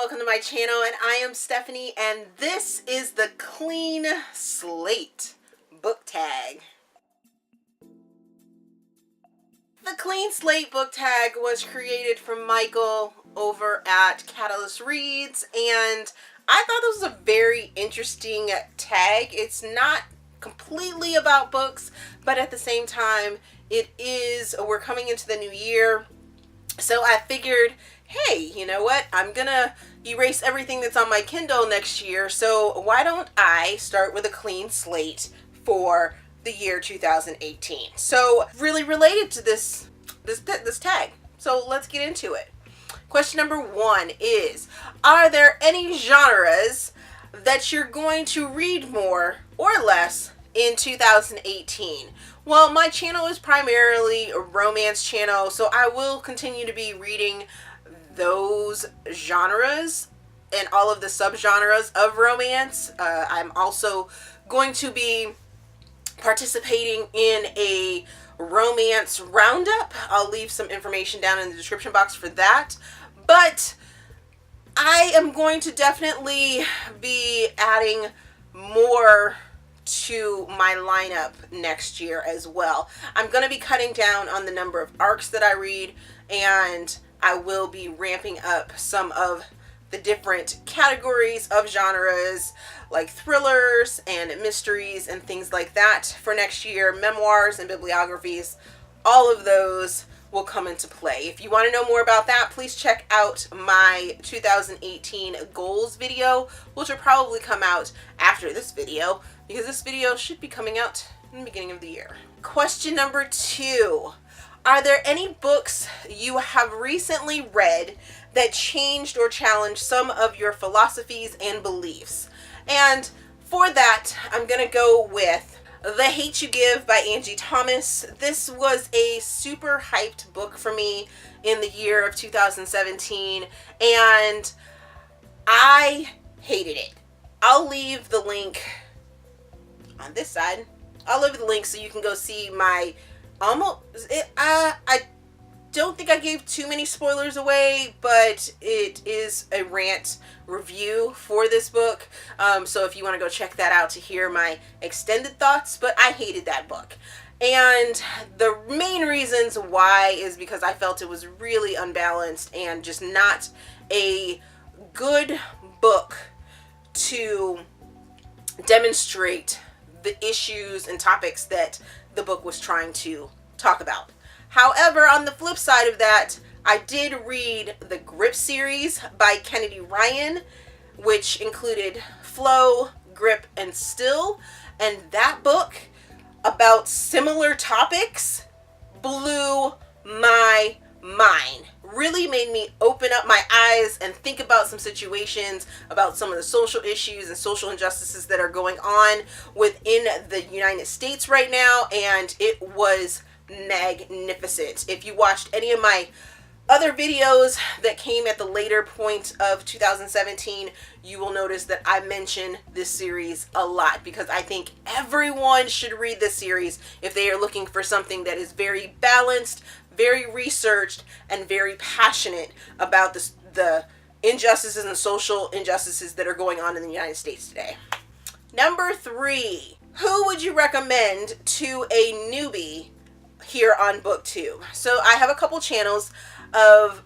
welcome to my channel, and I am Stephanie, and this is the Clean Slate Book Tag. The Clean Slate Book Tag was created from Michael over at Catalyst Reads, and I thought this was a very interesting tag. It's not completely about books, but at the same time, we're coming into the new year, so I figured, hey, you know what? I'm gonna erase everything that's on my Kindle next year, so why don't I start with a clean slate for the year 2018? So really related to this tag. So let's get into it. Question number 1 is, are there any genres that you're going to read more or less in 2018? Well, my channel is primarily a romance channel, so I will continue to be reading those genres and all of the subgenres of romance. I'm also going to be participating in a romance roundup. I'll leave some information down in the description box for that. But I am going to definitely be adding more to my lineup next year as well. I'm going to be cutting down on the number of arcs that I read, and I will be ramping up some of the different categories of genres like thrillers and mysteries and things like that for next year. Memoirs and bibliographies, all of those will come into play. If you want to know more about that, please check out my 2018 goals video, which will probably come out after this video, because this video should be coming out in the beginning of the year. Question number 2. Are there any books you have recently read that changed or challenged some of your philosophies and beliefs? And for that, I'm going to go with The Hate You Give by Angie Thomas. This was a super hyped book for me in the year of 2017, and I hated it. I'll leave the link on this side. I'll leave the link so you can go see my I don't think I gave too many spoilers away, but it is a rant review for this book. So if you want to go check that out to hear my extended thoughts, but I hated that book. And the main reasons why is because I felt it was really unbalanced and just not a good book to demonstrate the issues and topics that the book was trying to talk about. However, on the flip side of that, I did read the Grip series by Kennedy Ryan, which included Flow, Grip, and Still, and that book about similar topics blew my mind. Really made me open up my eyes and think about some situations, about some of the social issues and social injustices that are going on within the United States right now, and it was magnificent. If you watched any of my other videos that came at the later point of 2017, you will notice that I mention this series a lot, because I think everyone should read this series if they are looking for something that is very balanced, very researched, and very passionate about the injustices and social injustices that are going on in the United States today. Number 3, who would you recommend to a newbie here on BookTube? So I have a couple channels of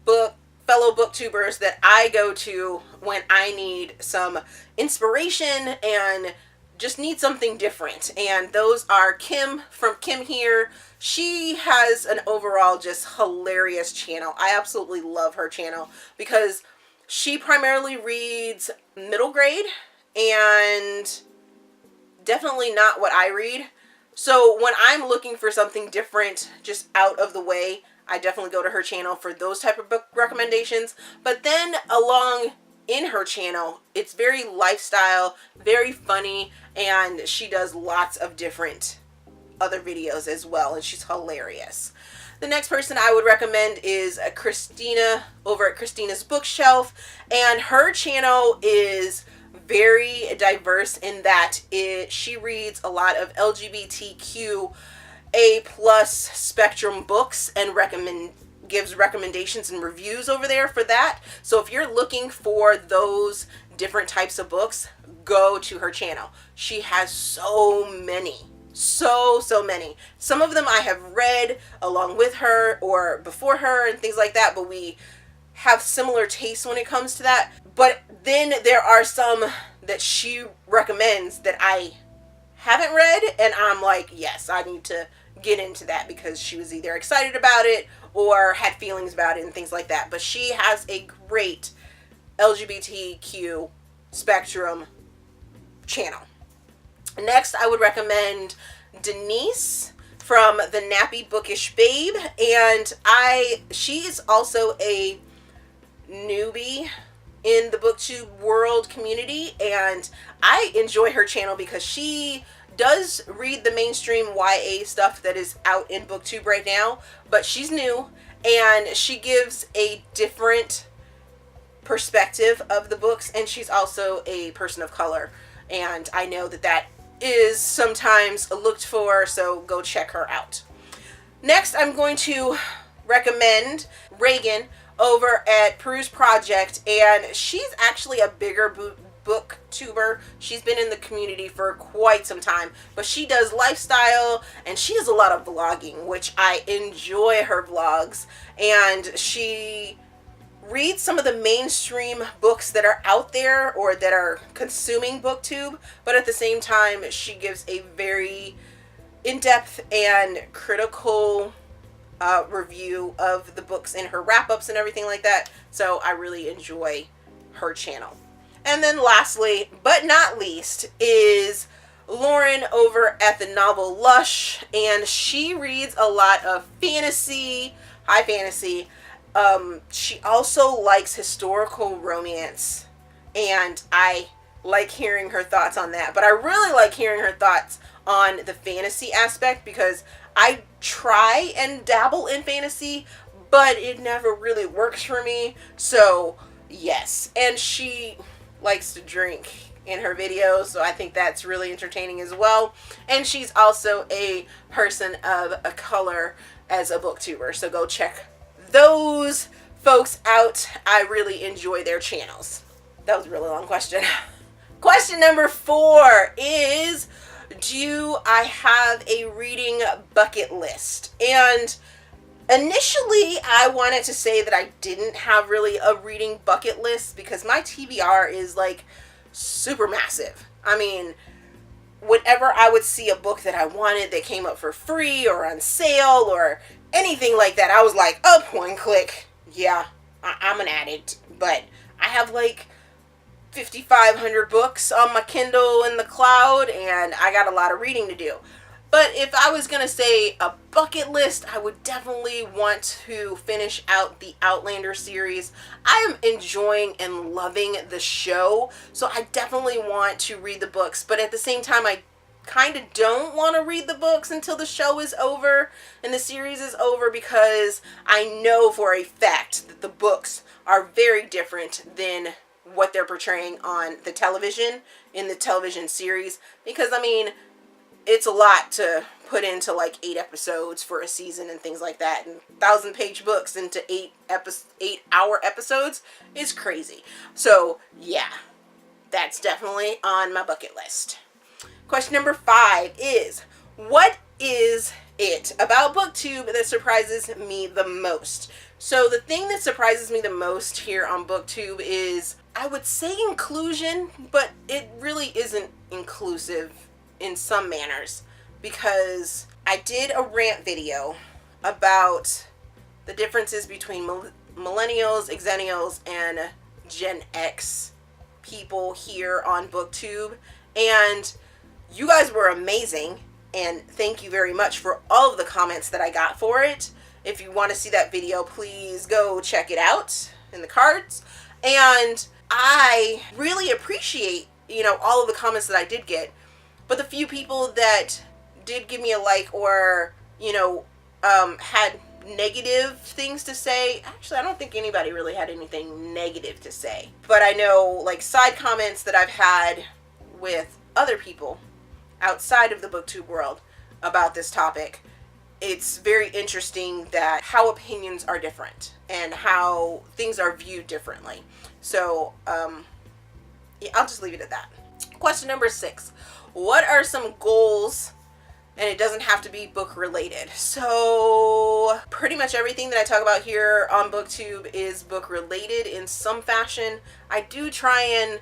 fellow booktubers that I go to when I need some inspiration and just need something different, and those are Kim from Kim Here. She has an overall just hilarious channel. I absolutely love her channel because she primarily reads middle grade and definitely not what I read. So when I'm looking for something different, just out of the way, I definitely go to her channel for those type of book recommendations. But then along in her channel, it's very lifestyle, very funny, and she does lots of different other videos as well, and she's hilarious. The next person I would recommend is Christina over at Christina's Bookshelf, and her channel is very diverse in that she reads a lot of LGBTQ A+ spectrum books and gives recommendations and reviews over there for that. So if you're looking for those different types of books, go to her channel. She has so many. So many. Some of them I have read along with her or before her and things like that, but we have similar tastes when it comes to that. But then there are some that she recommends that I haven't read, and I'm like, yes, I need to get into that because she was either excited about it or had feelings about it and things like that. But she has a great LGBTQ spectrum channel. Next, I would recommend Denise from The Nappy Bookish Babe, and she is also a newbie in the BookTube world community, and I enjoy her channel because she does read the mainstream YA stuff that is out in BookTube right now, but she's new and she gives a different perspective of the books, and she's also a person of color, and I know that is sometimes looked for, so go check her out. Next, I'm going to recommend Reagan over at Peruse Project, and she's actually a bigger booktuber. She's been in the community for quite some time, but she does lifestyle and she does a lot of vlogging, which I enjoy her vlogs, and she read some of the mainstream books that are out there or that are consuming BookTube, but at the same time she gives a very in-depth and critical review of the books in her wrap-ups and everything like that. So I really enjoy her channel. And then lastly, but not least, is Lauren over at the Novel Lush, and she reads a lot of fantasy, high fantasy. She also likes historical romance, and I like hearing her thoughts on that. But I really like hearing her thoughts on the fantasy aspect because I try and dabble in fantasy, but it never really works for me. So yes, and she likes to drink in her videos, so I think that's really entertaining as well. And she's also a person of a color as a booktuber, so go check those folks out. I really enjoy their channels. That was a really long question. Question number 4 is, do I have a reading bucket list? And initially I wanted to say that I didn't have really a reading bucket list because my TBR is like super massive. I mean, whenever I would see a book that I wanted that came up for free or on sale or anything like that, I was like, oh, one click. Yeah, I'm an addict. But I have like 5,500 books on my Kindle in the cloud, and I got a lot of reading to do. But if I was going to say a bucket list, I would definitely want to finish out the Outlander series. I am enjoying and loving the show, so I definitely want to read the books. But at the same time, I kind of don't want to read the books until the show is over and the series is over, because I know for a fact that the books are very different than what they're portraying on the television, in the television series. Because, I mean, it's a lot to put into like 8 episodes for a season and things like that, and 1,000-page books into 8-hour episodes is crazy. So yeah, that's definitely on my bucket list. Question number 5 is, what is it about BookTube that surprises me the most? So the thing that surprises me the most here on BookTube is, I would say inclusion, but it really isn't inclusive in some manners, because I did a rant video about the differences between millennials, Xennials, and Gen X people here on BookTube, and you guys were amazing, and thank you very much for all of the comments that I got for it. If you want to see that video, please go check it out in the cards. And I really appreciate, all of the comments that I did get. But the few people that did give me a like or, had negative things to say, actually, I don't think anybody really had anything negative to say. But I know, like, side comments that I've had with other people outside of the BookTube world about this topic, it's very interesting that how opinions are different and how things are viewed differently. So yeah, I'll just leave it at that. Question number 6. What are some goals? And it doesn't have to be book related. So pretty much everything that I talk about here on BookTube is book related in some fashion. I do try and,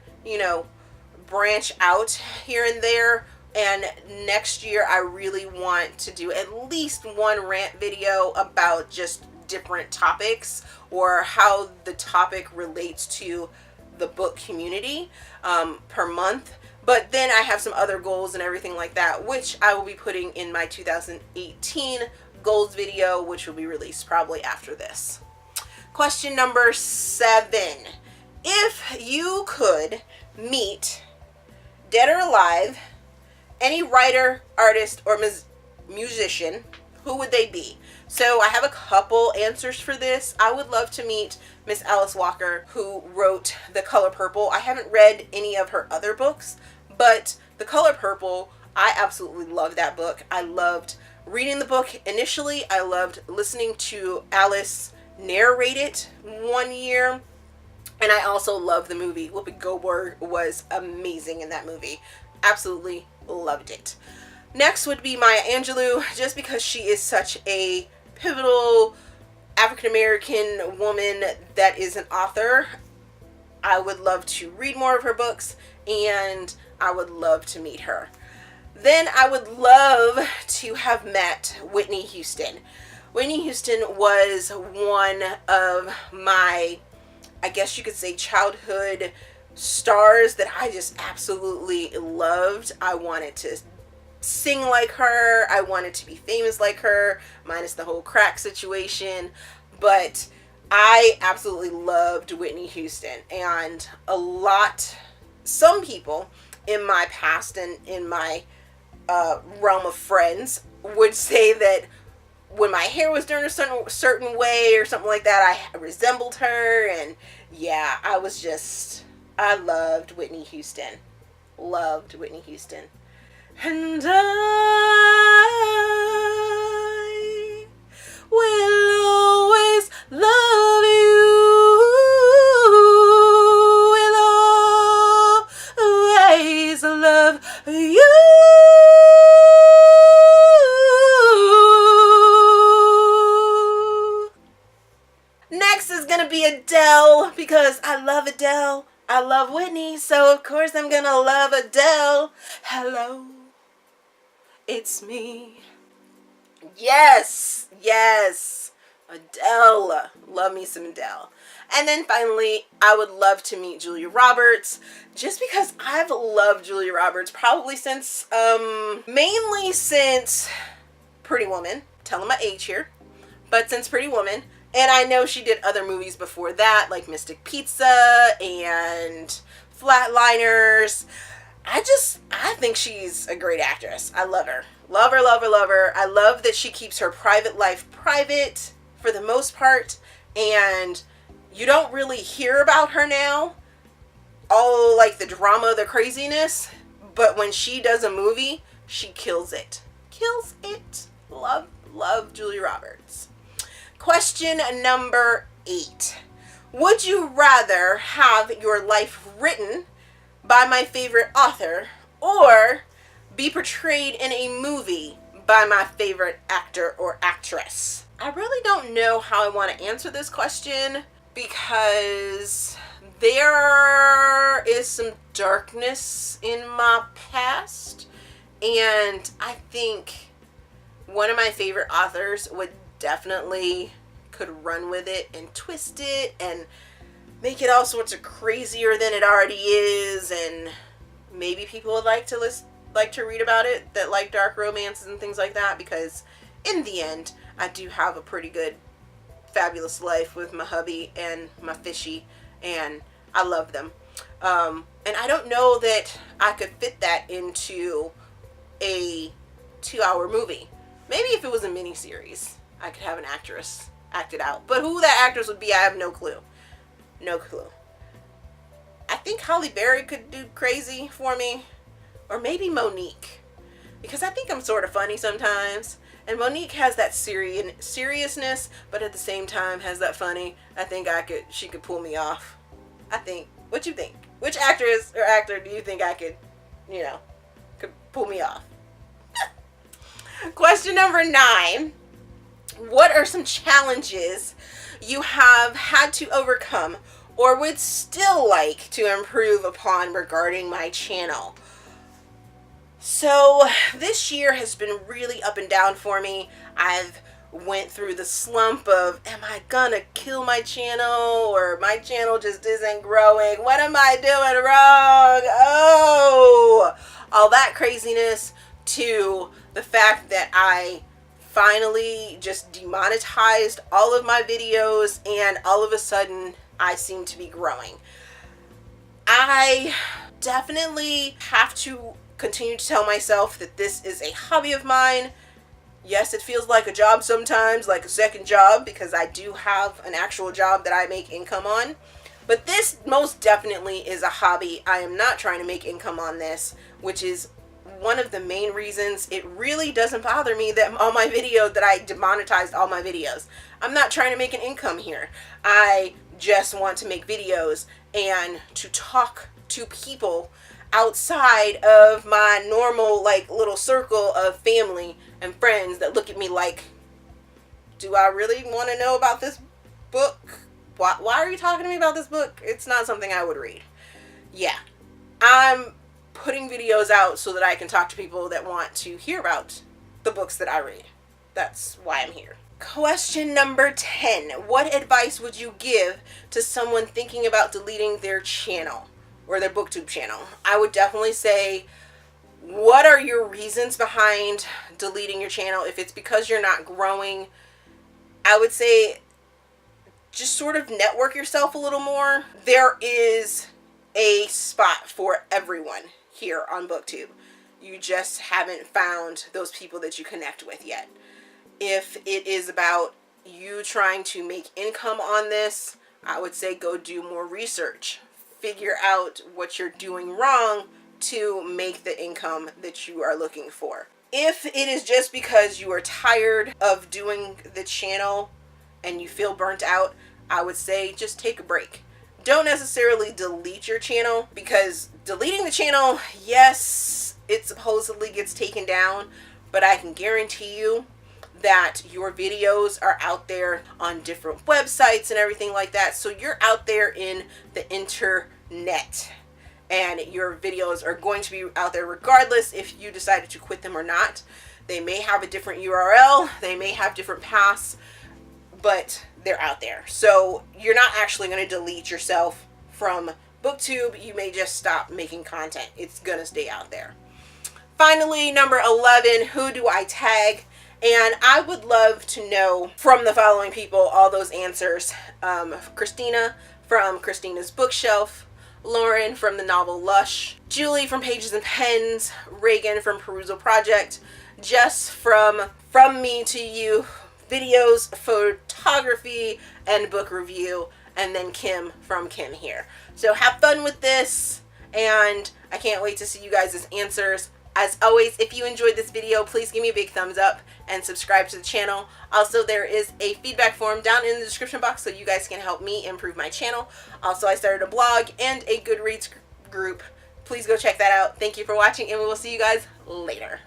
branch out here and there. And next year I really want to do at least one rant video about just different topics or how the topic relates to the book community per month. But then I have some other goals and everything like that, which I will be putting in my 2018 goals video, which will be released probably after this. Question number 7. If you could meet, dead or alive, any writer, artist, or musician, who would they be? So I have a couple answers for this. I would love to meet Miss Alice Walker, who wrote The Color Purple. I haven't read any of her other books, but The Color Purple, I absolutely love that book. I loved reading the book initially. I loved listening to Alice narrate it one year. And I also love the movie. Whoopi Goldberg was amazing in that movie. Absolutely loved it. Next would be Maya Angelou, just because she is such a pivotal African-American woman that is an author. I would love to read more of her books, and I would love to meet her. Then I would love to have met Whitney Houston. Whitney Houston was one of my, I guess you could say, childhood stars that I just absolutely loved. I wanted to sing like her. I wanted to be famous like her, minus the whole crack situation. But I absolutely loved Whitney Houston. And some people in my past and in my realm of friends would say that when my hair was done a certain way or something like that, I resembled her. And yeah, I loved Whitney Houston. Loved Whitney Houston. And I will always love you. Will always love you. Next is gonna be Adele, because I love Adele. I love Whitney, so of course I'm gonna love Adele. Hello, it's me. Yes, Adele. Love me some Adele. And then finally, I would love to meet Julia Roberts, just because I've loved Julia Roberts probably since, mainly since Pretty Woman. Telling my age here, but since Pretty Woman. And I know she did other movies before that, like Mystic Pizza and Flatliners. I think she's a great actress. I love her. Love her, love her, love her. I love that she keeps her private life private for the most part. And you don't really hear about her now. All like the drama, the craziness. But when she does a movie, she kills it. Kills it. Love Julia Roberts. Question number 8. Would you rather have your life written by my favorite author or be portrayed in a movie by my favorite actor or actress? I really don't know how I want to answer this question, because there is some darkness in my past, and I think one of my favorite authors would definitely could run with it and twist it and make it all sorts of crazier than it already is, and maybe people would like to read about it that like dark romances and things like that, because in the end I do have a pretty good fabulous life with my hubby and my fishy, and I love them, and I don't know that I could fit that into a 2-hour movie. Maybe if it was a miniseries I could have an actress act it out. But who that actress would be, I have no clue. No clue. I think Halle Berry could do crazy for me. Or maybe Monique. Because I think I'm sort of funny sometimes. And Monique has that seriousness, but at the same time has that funny. I think she could pull me off. I think. What you think? Which actress or actor do you think I could, could pull me off? Question number 9. What are some challenges you have had to overcome or would still like to improve upon regarding my channel? So this year has been really up and down for me. I've went through the slump of, am I gonna kill my channel, or my channel just isn't growing? What am I doing wrong? Oh, all that craziness, to the fact that I finally just demonetized all of my videos and all of a sudden I seem to be growing. I definitely have to continue to tell myself that this is a hobby of mine. Yes, it feels like a job sometimes, like a second job, because I do have an actual job that I make income on. But this most definitely is a hobby. I am not trying to make income on this, which is one of the main reasons it really doesn't bother me that all my videos, that I demonetized all my videos. I'm not trying to make an income here. I just want to make videos and to talk to people outside of my normal, like, little circle of family and friends that look at me like, do I really want to know about this book? Why are you talking to me about this book? It's not something I would read. Yeah, I'm putting videos out so that I can talk to people that want to hear about the books that I read. That's why I'm here. Question number 10. What advice would you give to someone thinking about deleting their channel or their BookTube channel? I would definitely say, what are your reasons behind deleting your channel? If it's because you're not growing, I would say just sort of network yourself a little more. There is a spot for everyone here on BookTube. You just haven't found those people that you connect with yet. If it is about you trying to make income on this, I would say go do more research. Figure out what you're doing wrong to make the income that you are looking for. If it is just because you are tired of doing the channel and you feel burnt out, I would say just take a break. Don't necessarily delete your channel, because deleting the channel, yes, it supposedly gets taken down, but I can guarantee you that your videos are out there on different websites and everything like that. So you're out there in the internet, and your videos are going to be out there regardless if you decided to quit them or not. They may have a different URL, they may have different paths, but they're out there. So you're not actually going to delete yourself from BookTube. You may just stop making content. It's going to stay out there. Finally, number 11, who do I tag? And I would love to know from the following people all those answers. Christina from Christina's Bookshelf, Lauren from the novel Lush, Julie from Pages and Pens, Reagan from Perusal Project, Jess from Me to You Videos, Photography, and Book Review, and then Kim from Kim Here. So have fun with this, and I can't wait to see you guys' answers. As always, if you enjoyed this video, please give me a big thumbs up and subscribe to the channel. Also, there is a feedback form down in the description box so you guys can help me improve my channel. Also, I started a blog and a Goodreads group. Please go check that out. Thank you for watching, and we will see you guys later.